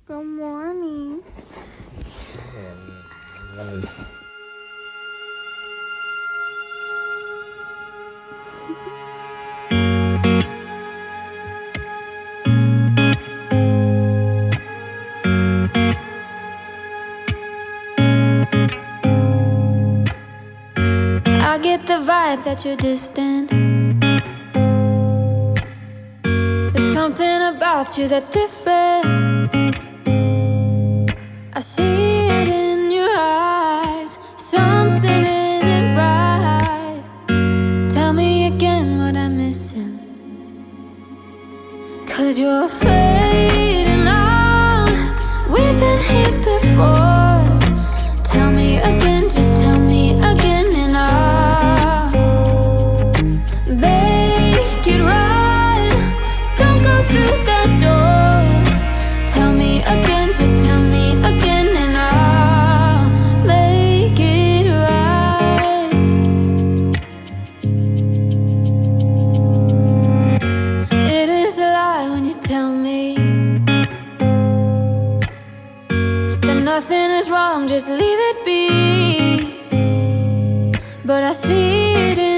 Good morning. I get the vibe that you're distant. There's something about you that's different. I see it in your eyes. Something isn't right. Tell me again what I'm missing. 'Cause you're fading out. We've been here before. Tell me again, just tell me again, and I'll make it right. Don't go through that door. Tell me again, just tell me again, and I'll make it right. It is a lie when you tell me that nothing is wrong, just leave it be. But I see it in